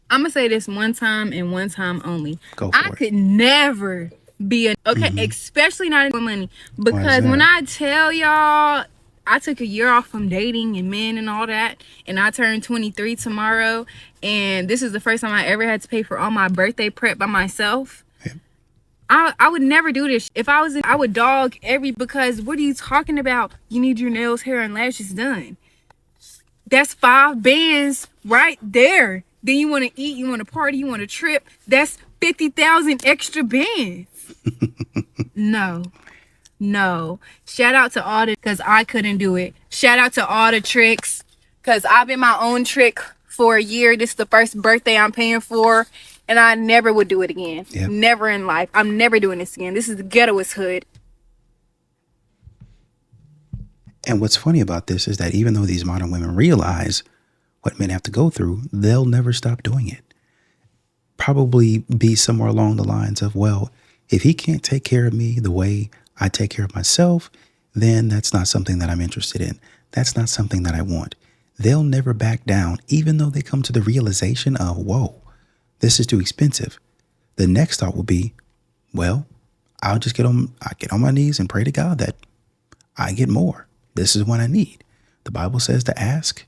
I'm gonna say this one time and one time only. Go I for it. could never be a okay, Mm-hmm. especially not in money. Why is Because when that? I tell y'all, I took a year off from dating and men and all that, and I turned 23 tomorrow, and this is the first time I ever had to pay for all my birthday prep by myself. Yeah. I would never do this. If I was in, I would dog every because what are you talking about? You need your nails, hair, and lashes done. That's 5 bands right there. Then you want to eat, you want to party, you want to trip. That's 50,000 extra bands. No, no. Shout out to all the, because I couldn't do it. Shout out to all the tricks, because I've been my own trick for a year. This is the first birthday I'm paying for, and I never would do it again. Yep. Never in life. I'm never doing this again. This is the ghettoest hood. And what's funny about this is that even though these modern women realize what men have to go through, they'll never stop doing it. Probably be somewhere along the lines of, well, if he can't take care of me the way I take care of myself, then that's not something that I'm interested in. That's not something that I want. They'll never back down, even though they come to the realization of, whoa, this is too expensive. The next thought will be, well, I get on my knees and pray to God that I get more. This is what I need. The Bible says to ask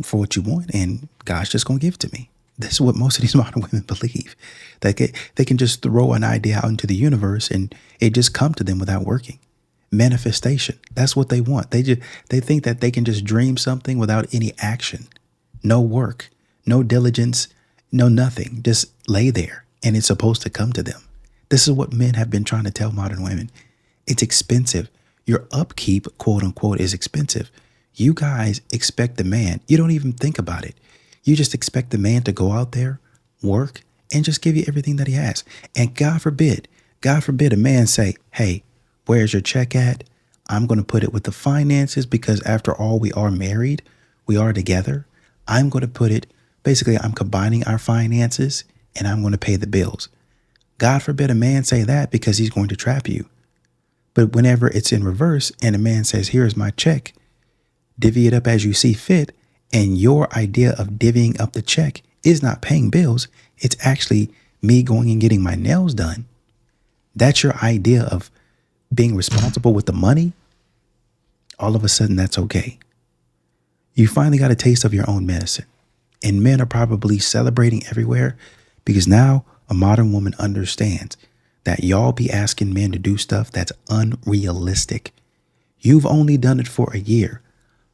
for what you want, and God's just going to give it to me. This is what most of these modern women believe. That they can just throw an idea out into the universe and it just come to them without working. Manifestation. That's what they want. They think that they can just dream something without any action. No work, no diligence, no nothing. Just lay there and it's supposed to come to them. This is what men have been trying to tell modern women. It's expensive. Your upkeep, quote unquote, is expensive. You guys expect the man. You don't even think about it. You just expect the man to go out there, work, and just give you everything that he has. And God forbid a man say, hey, where's your check at? I'm going to put it with the finances because after all, we are married. We are together. I'm going to put it, basically, I'm combining our finances and I'm going to pay the bills. God forbid a man say that because he's going to trap you. But whenever it's in reverse and a man says, here's my check, divvy it up as you see fit, and your idea of divvying up the check is not paying bills, it's actually me going and getting my nails done. That's your idea of being responsible with the money. All of a sudden, that's okay. You finally got a taste of your own medicine. And men are probably celebrating everywhere because now a modern woman understands that y'all be asking men to do stuff that's unrealistic. You've only done it for a year.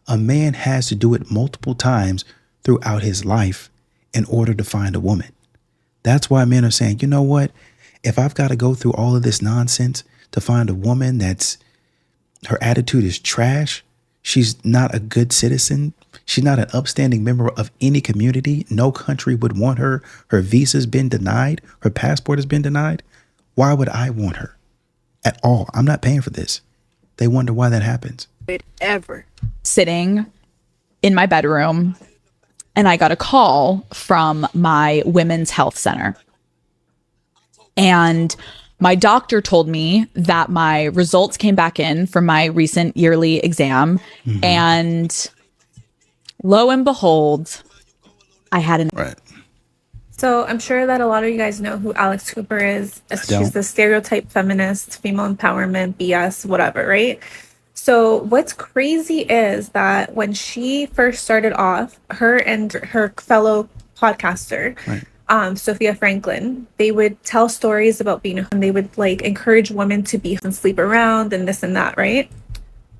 A man has to do it multiple times throughout his life in order to find a woman. That's why men are saying, you know what? If I've got to go through all of this nonsense to find a woman that's her attitude is trash, she's not a good citizen, she's not an upstanding member of any community, no country would want her, her visa's been denied, her passport has been denied, why would I want her at all? I'm not paying for this. They wonder why that happens. Ever. Sitting in my bedroom and I got a call from my women's health center. And my doctor told me that my results came back in from my recent yearly exam. Mm-hmm. And lo and behold, I had an... Right. So I'm sure that a lot of you guys know who Alex Cooper is. She's the stereotype feminist, female empowerment, BS, whatever, right? So what's crazy is that when she first started off, her and her fellow podcaster, right, Sophia Franklin, they would tell stories about being, and they would like encourage women to be and sleep around and this and that, right?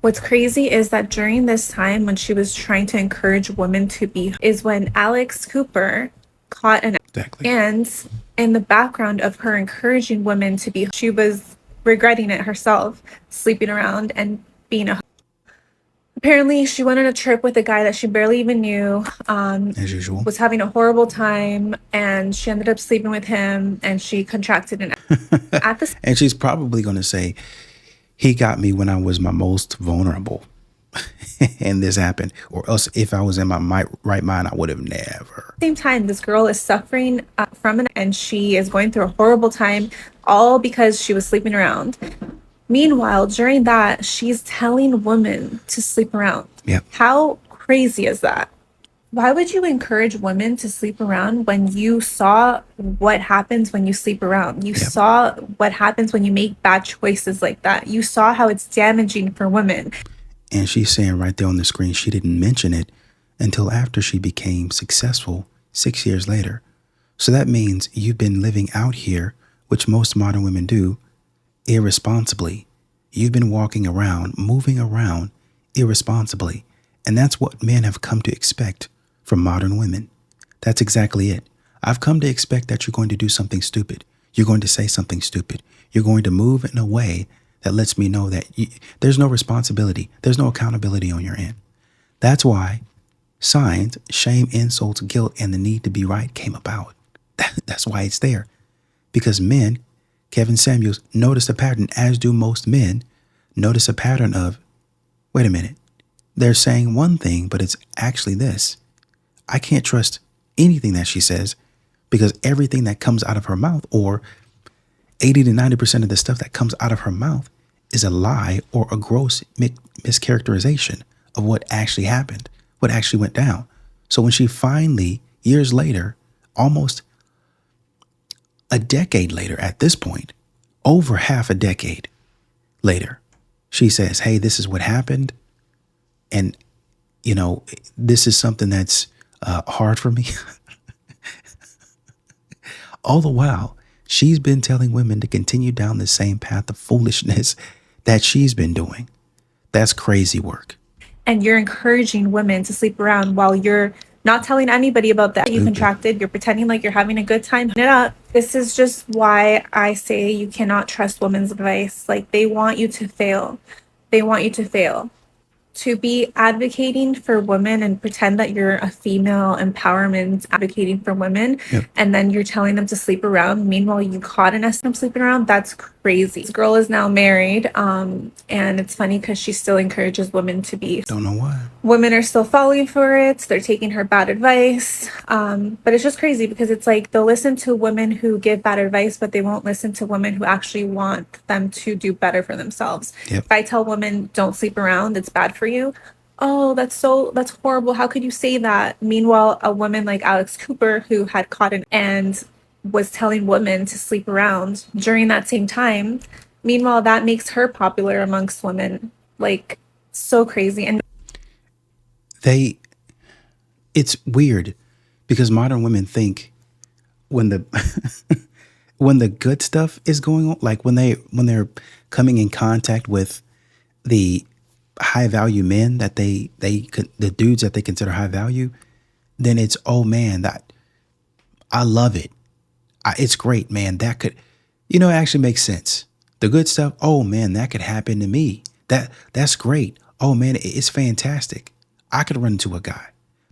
What's crazy is that during this time when she was trying to encourage women to be, is when Alex Cooper caught an... Exactly. And in the background of her encouraging women to be, she was regretting it herself, sleeping around and being a... Apparently, she went on a trip with a guy that she barely even knew. As usual. Was having a horrible time, and she ended up sleeping with him, and she contracted an... at the... And she's probably going to say, he got me when I was my most vulnerable. And this happened, or else if I was in my right mind, I would have never. Same time, this girl is suffering from it, and she is going through a horrible time, all because she was sleeping around. Meanwhile, during that, she's telling women to sleep around. Yep. How crazy is that? why would you encourage women to sleep around when you saw what happens when you sleep around? You Yep. saw what happens when you make bad choices like that. You saw how it's damaging for women. And she's saying right there on the screen, she didn't mention it until after she became successful 6 years later. So that means you've been living out here, which most modern women do, irresponsibly. You've been walking around, moving around irresponsibly. And that's what men have come to expect from modern women. That's exactly it. I've come to expect that you're going to do something stupid. You're going to say something stupid. You're going to move in a way that lets me know that there's no responsibility. There's no accountability on your end. That's why signs, shame, insults, guilt, and the need to be right came about. That's why it's there. Because men, Kevin Samuels, notice a pattern, as do most men, notice a pattern of, wait a minute, they're saying one thing, but it's actually this. I can't trust anything that she says because everything that comes out of her mouth, or 80 to 90% of the stuff that comes out of her mouth, is a lie or a gross mischaracterization of what actually happened, what actually went down. So when she finally, years later, almost a decade later at this point, over half a decade later, she says, hey, this is what happened. And, this is something that's hard for me. All the while, she's been telling women to continue down the same path of foolishness that she's been doing. That's crazy work. And you're encouraging women to sleep around while you're not telling anybody about that you contracted. You're pretending like you're having a good time. It up. This is just why I say you cannot trust women's advice. Like, they want you to fail. They want you to fail. To be advocating for women and pretend that you're a female empowerment advocating for women, Yep. and then you're telling them to sleep around. Meanwhile, you caught an SM sleeping around. That's crazy. This girl is now married, and it's funny because she still encourages women to be. Don't know why. Women are still falling for it. They're taking her bad advice. But it's just crazy because it's like they'll listen to women who give bad advice, but they won't listen to women who actually want them to do better for themselves. Yep. If I tell women don't sleep around, it's bad for you. Oh, that's horrible. How could you say that? Meanwhile, a woman like Alex Cooper, who had caught an and was telling women to sleep around during that same time. Meanwhile, that makes her popular amongst women. Like, so crazy. And it's weird because modern women think when the when the good stuff is going on, like when they're coming in contact with the high value men that the dudes that they consider high value, then it's, oh man, that I love it. It's great, man. That could, it actually makes sense. The good stuff, oh man, that could happen to me. That's great. Oh man, it's fantastic. I could run into a guy.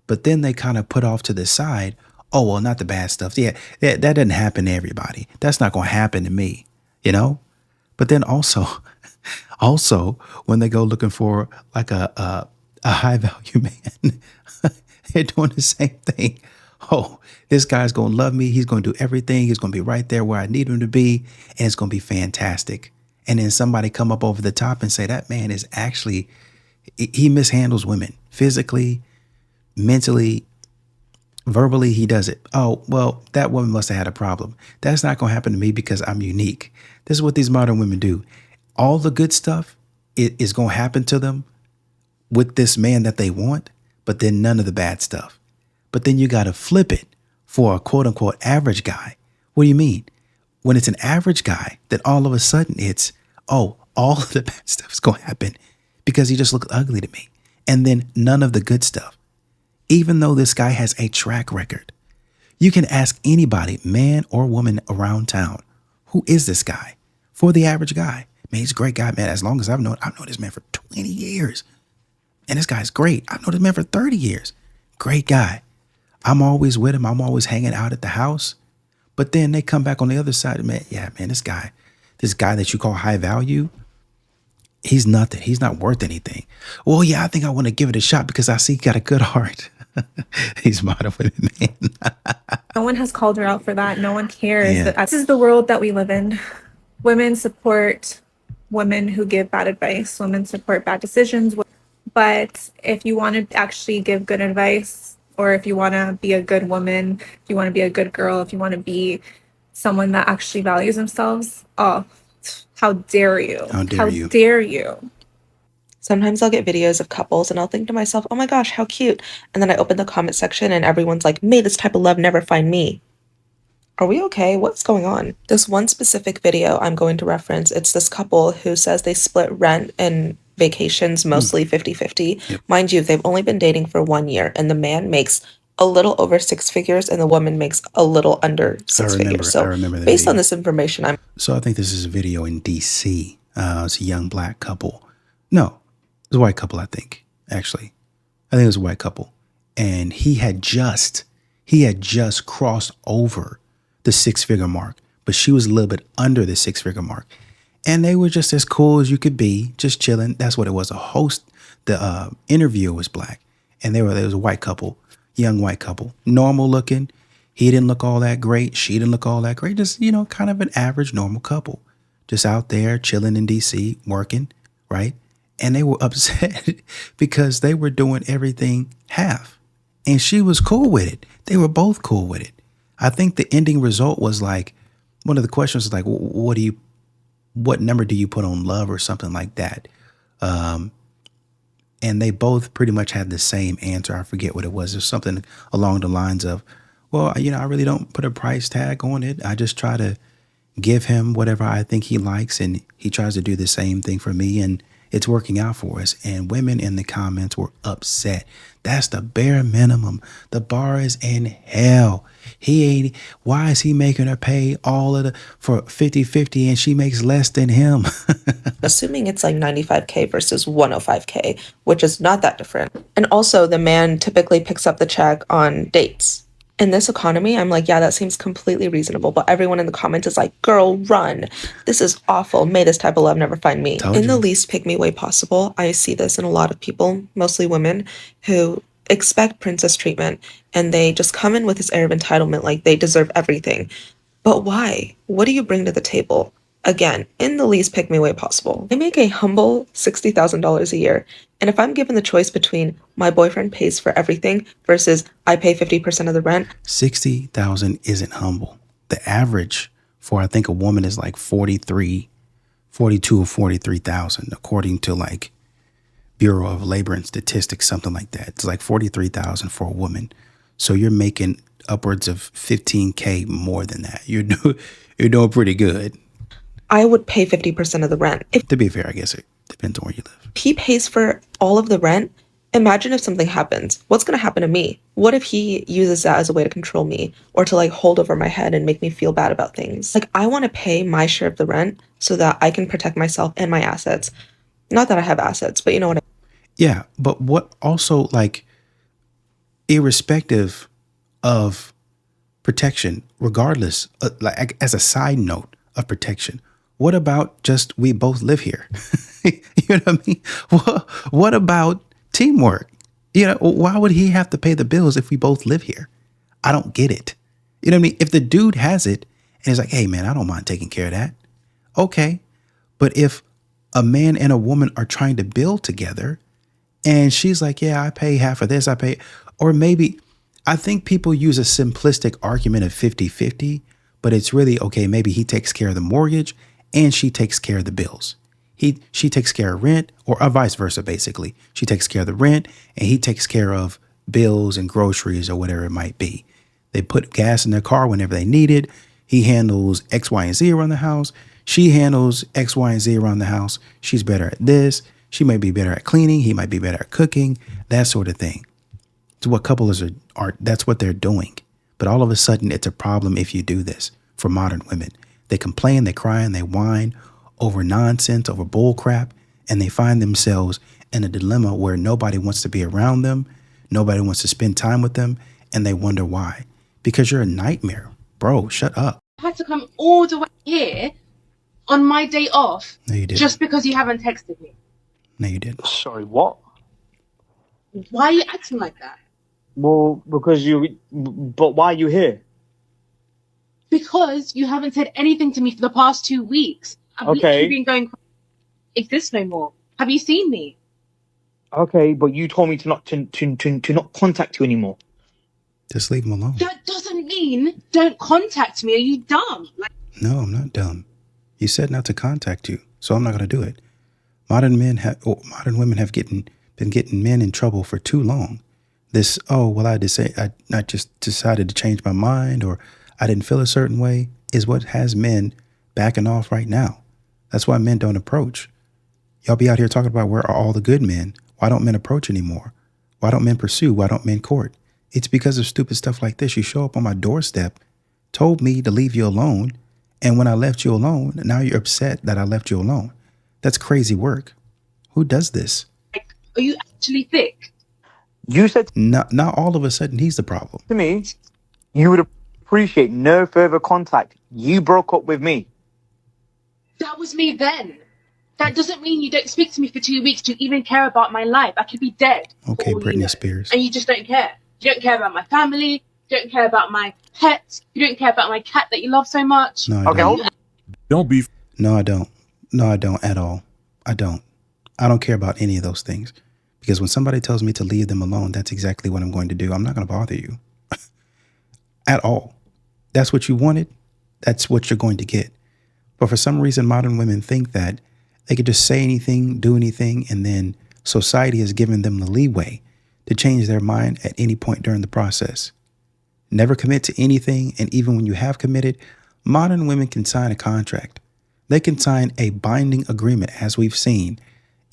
But then they kind of put off to the side, oh, well, not the bad stuff. Yeah, that doesn't happen to everybody. That's not going to happen to me, But then also when they go looking for like a high value man, they're doing the same thing. Oh, this guy's going to love me. He's going to do everything. He's going to be right there where I need him to be. And it's going to be fantastic. And then somebody come up over the top and say, that man is actually, he mishandles women physically, mentally, verbally. He does it. Oh, well, that woman must have had a problem. That's not going to happen to me because I'm unique. This is what these modern women do. All the good stuff is going to happen to them with this man that they want, but then none of the bad stuff. But then you got to flip it for a quote unquote average guy. What do you mean? When it's an average guy, then all of a sudden it's, oh, all of the bad stuff is going to happen because he just looked ugly to me. And then none of the good stuff. Even though this guy has a track record, you can ask anybody, man or woman around town, who is this guy? For the average guy, man, he's a great guy, man. As long as I've known this man for 20 years. And this guy's great. I've known this man for 30 years. Great guy. I'm always with him. I'm always hanging out at the house. But then they come back on the other side, man. Yeah, man, this guy that you call high value, he's nothing. He's not worth anything. Well, yeah, I think I want to give it a shot because I see he got a good heart. He's modern women, man. No one has called her out for that. No one cares. Yeah. This is the world that we live in. Women support women who give bad advice. Women support bad decisions. But if you want to actually give good advice, or if you want to be a good woman, if you want to be a good girl, if you want to be someone that actually values themselves, oh, how dare you? How dare How you? dare you? Sometimes I'll get videos of couples and I'll think to myself, oh my gosh, how cute. And then I open the comment section and everyone's like, may this type of love never find me. Are we okay? What's going on? This one specific video I'm going to reference, it's this couple who says they split rent and vacations mostly 50-50. Yep. Mind you, they've only been dating for 1 year and the man makes a little over 6 figures and the woman makes a little under 6 figures. So I remember that based video. on this information, So I think this is a video in DC. It's a young black couple. No, it was a white couple, I think, actually. I think it was a white couple. And he had just crossed over the 6-figure mark, but she was a little bit under the 6-figure mark. And they were just as cool as you could be, just chilling. That's what it was. The interviewer was black. And there was a white couple, young white couple, normal looking. He didn't look all that great. She didn't look all that great. Just, kind of an average, normal couple. Just out there chilling in DC, working, right? And they were upset because they were doing everything half. And she was cool with it. They were both cool with it. I think the ending result was like, one of the questions was like, what number do you put on love or something like that? And they both pretty much had the same answer. I forget what it was. It was something along the lines of, well, I really don't put a price tag on it. I just try to give him whatever I think he likes, and he tries to do the same thing for me, and it's working out for us. And women in the comments were upset. That's the bare minimum. The bar is in hell. Why is he making her pay for 50-50 and she makes less than him? assuming it's like 95K versus 105K, which is not that different. And also the man typically picks up the check on dates. In this economy, I'm like, yeah, that seems completely reasonable. But everyone in the comments is like, girl, run. This is awful. May this type of love never find me. In the least pick me way possible, I see this in a lot of people, mostly women, who expect princess treatment and they just come in with this air of entitlement like they deserve everything. But why? What do you bring to the table? Again, in the least pick me way possible. I make a humble $60,000 a year. And if I'm given the choice between my boyfriend pays for everything versus I pay 50% of the rent, 60,000 isn't humble. The average for, I think, a woman is like 42 or 43,000, according to like Bureau of Labor and Statistics, something like that. It's like 43,000 for a woman. So you're making upwards of 15K more than that. You're doing pretty good. I would pay 50% of the rent. If To be fair, I guess it depends on where you live. he pays for all of the rent, imagine if something happens. What's going to happen to me? What if he uses that as a way to control me or to like hold over my head and make me feel bad about things? Like, I want to pay my share of the rent so that I can protect myself and my assets. Not that I have assets, but you know what I mean. Yeah, but what also, like, irrespective of protection, regardless, like as a side note of protection, what about just we both live here? You know what I mean? What about teamwork? Why would he have to pay the bills if we both live here? I don't get it. You know what I mean? If the dude has it and he's like, hey, man, I don't mind taking care of that. Okay. But if a man and a woman are trying to build together and she's like, yeah, I pay half of this, or maybe I think people use a simplistic argument of 50-50, but it's really, okay, maybe he takes care of the mortgage and she takes care of the bills. She takes care of rent, or vice versa, basically. She takes care of the rent and he takes care of bills and groceries or whatever it might be. They put gas in their car whenever they need it. He handles X, Y, and Z around the house. She handles X, Y, and Z around the house. She's better at this. She might be better at cleaning. He might be better at cooking, that sort of thing. It's what couples are, that's what they're doing. But all of a sudden, it's a problem if you do this for modern women. They complain, they cry, and they whine over nonsense, over bull crap, and they find themselves in a dilemma where nobody wants to be around them, nobody wants to spend time with them, and they wonder why. Because you're a nightmare. Bro, shut up. I had to come all the way here on my day off. No, you didn't. Just because you haven't texted me. No, you didn't. Sorry, what? Why are you acting like that? Well, but why are you here? Because you haven't said anything to me for the past 2 weeks. I've literally been going, exist no more. Have you seen me? Okay, but you told me to not contact you anymore. Just leave them alone. That doesn't mean don't contact me. Are you dumb? Like, No, I'm not dumb. You said not to contact you, so I'm not going to do it. Modern women have been getting men in trouble for too long. This, oh, well, I just decided to change my mind, or I didn't feel a certain way, is what has men backing off right now. That's why men don't approach. Y'all be out here talking about where are all the good men. Why don't men approach anymore? Why don't men pursue? Why don't men court? It's because of stupid stuff like this. You show up on my doorstep, told me to leave you alone, and when I left you alone, now you're upset that I left you alone. That's crazy work. Who does this? are you actually thick? You said Not all of a sudden he's the problem. to me, you would appreciate no further contact. You broke up with me. That was me then. That doesn't mean you don't speak to me for 2 weeks to even care about my life. I could be dead. Okay, for all you Britney know. Spears. And you just don't care. You don't care about my family. You don't care about my pets. You don't care about my cat that you love so much. No, I Okay, don't. hold on. Don't be No, I don't. No, I don't at all. I don't. I don't care about any of those things. Because when somebody tells me to leave them alone, that's exactly what I'm going to do. I'm not going to bother you at all. That's what you wanted. That's what you're going to get. But for some reason, modern women think that they could just say anything, do anything, and then society has given them the leeway to change their mind at any point during the process. Never commit to anything, and even when you have committed, modern women can sign a contract. They can sign a binding agreement, as we've seen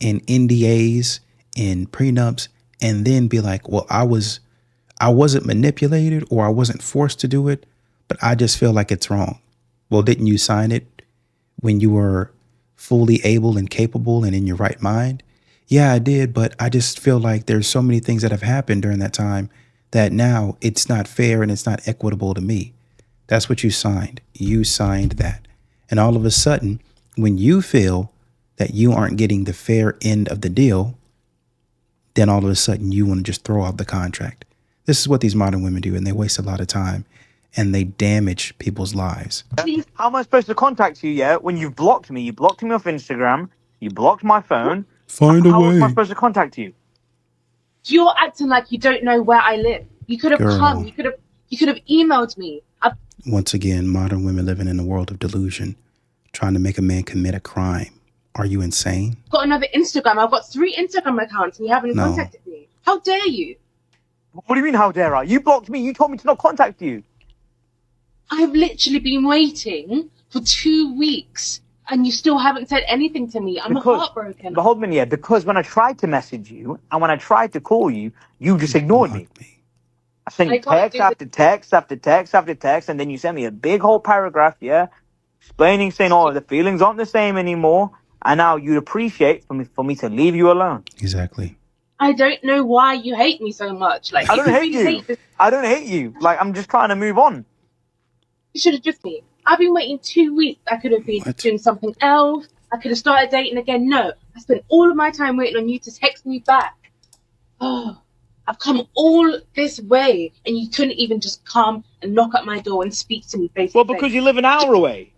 in NDAs, in prenups, and then be like, well, I wasn't manipulated or I wasn't forced to do it, but I just feel like it's wrong. Well, didn't you sign it when you were fully able and capable and in your right mind? Yeah, I did, but I just feel like there's so many things that have happened during that time that now it's not fair and it's not equitable to me. That's what you signed. You signed that. And all of a sudden, when you feel that you aren't getting the fair end of the deal, then all of a sudden you want to just throw out the contract. This is what these modern women do, and they waste a lot of time and they damage people's lives. How am I supposed to contact you, yeah, when you've blocked me? You blocked me off Instagram. You blocked my phone. Find a How am I way. supposed to contact you? You're acting like you don't know where I live. You could have Girl. come. You could have emailed me. I've Once again, modern women living in a world of delusion, trying to make a man commit a crime. Are you insane? got another Instagram. I've got 3 Instagram accounts and you haven't No. contacted me. How dare you? What do you mean, how dare I? You blocked me. You told me to not contact you. I've literally been waiting for 2 weeks and you still haven't said anything to me. I'm heartbroken. But hold on, yeah, because when I tried to message you and when I tried to call you, you just ignored me. Block me. I sent I you can't text do after text after text after text, and then you sent me a big whole paragraph, yeah, explaining, saying, oh, the feelings aren't the same anymore, and now you'd appreciate for me to leave you alone. Exactly. I don't know why you hate me so much. Like, I if don't you hate really you. hate this, I don't hate you. Like, I'm just trying to move on. you should have just me. I've been waiting 2 weeks. I could have been What? doing something else. I could have started dating again. No, I spent all of my time waiting on you to text me back. Oh, I've come all this way and you couldn't even just come and knock at my door and speak to me face Well, to because face. you live an hour away.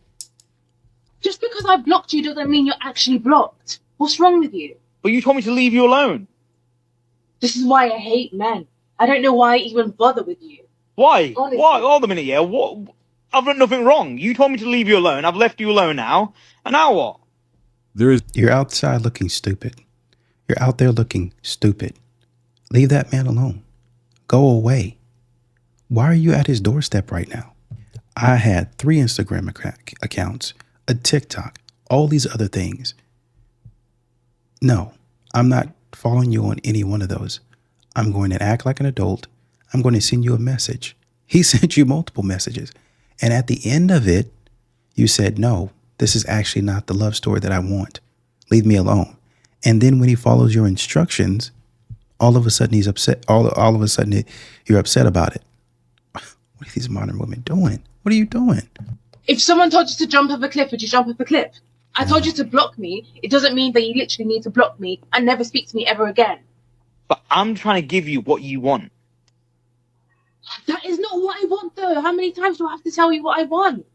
Just because I blocked you doesn't mean you're actually blocked. What's wrong with you? But you told me to leave you alone. This is why I hate men. I don't know why I even bother with you. Why? Honestly. Why? Hold a minute, yeah. What? I've done nothing wrong. You told me to leave you alone. I've left you alone now. And now what? there is You're outside looking stupid. You're out there looking stupid. Leave that man alone. Go away. Why are you at his doorstep right now? I had 3 Instagram accounts, a TikTok, all these other things. No, I'm not following you on any one of those. I'm going to act like an adult. I'm going to send you a message. He sent you multiple messages. And at the end of it, you said, no, this is actually not the love story that I want. Leave me alone. And then when he follows your instructions, all of a sudden he's upset. All of a sudden you're upset about it. What are these modern women doing? What are you doing? If someone told you to jump off a cliff, would you jump off a cliff? I told you to block me. It doesn't mean that you literally need to block me and never speak to me ever again. But I'm trying to give you what you want. That is not what I want, though. How many times do I have to tell you what I want?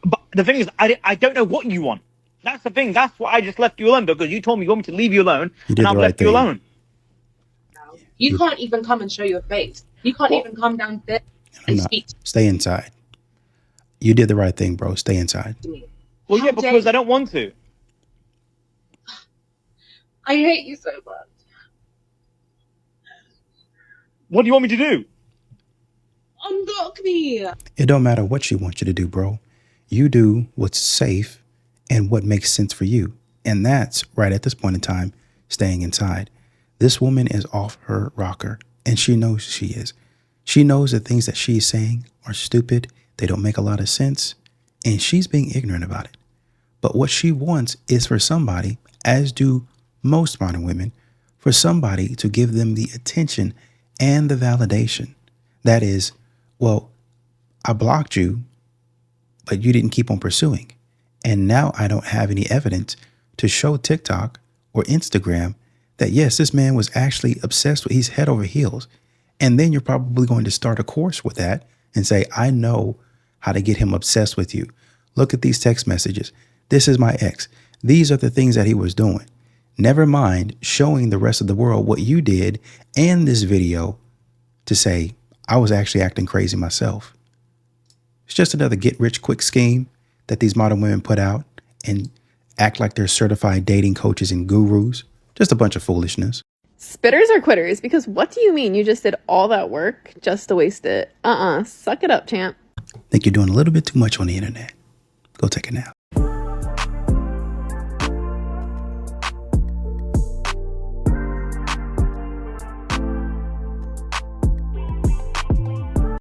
But the thing is, I don't know what you want. That's the thing. That's why I just left you alone, because you told me you want me to leave you alone, You did and the I've right left you thing. alone. You can't even come and show your face. You can't even come downstairs and speak Stay inside. You did the right thing, bro. Stay inside. to me. Well, yeah, because I don't want to. I hate you so much. What do you want me to do? Unblock me. It don't matter what she wants you to do, bro. You do what's safe and what makes sense for you. And that's, right at this point in time, staying inside. This woman is off her rocker, and she knows she is. She knows the things that she's saying are stupid. They don't make a lot of sense, and she's being ignorant about it. But what she wants is for somebody, as do most modern women, for somebody to give them the attention and the validation. That is, well, I blocked you, but you didn't keep on pursuing. And now I don't have any evidence to show TikTok or Instagram that, yes, this man was actually obsessed with, he's head over heels. And then you're probably going to start a course with that and say, I know how to get him obsessed with you. Look at these text messages. This is my ex. These are the things that he was doing. Never mind showing the rest of the world what you did and this video to say, I was actually acting crazy myself. It's just another get rich quick scheme that these modern women put out and act like they're certified dating coaches and gurus. Just a bunch of foolishness. Spitters or quitters? Because what do you mean you just did all that work just to waste it? Suck it up, champ. Think you're doing a little bit too much on the internet. Go take a nap.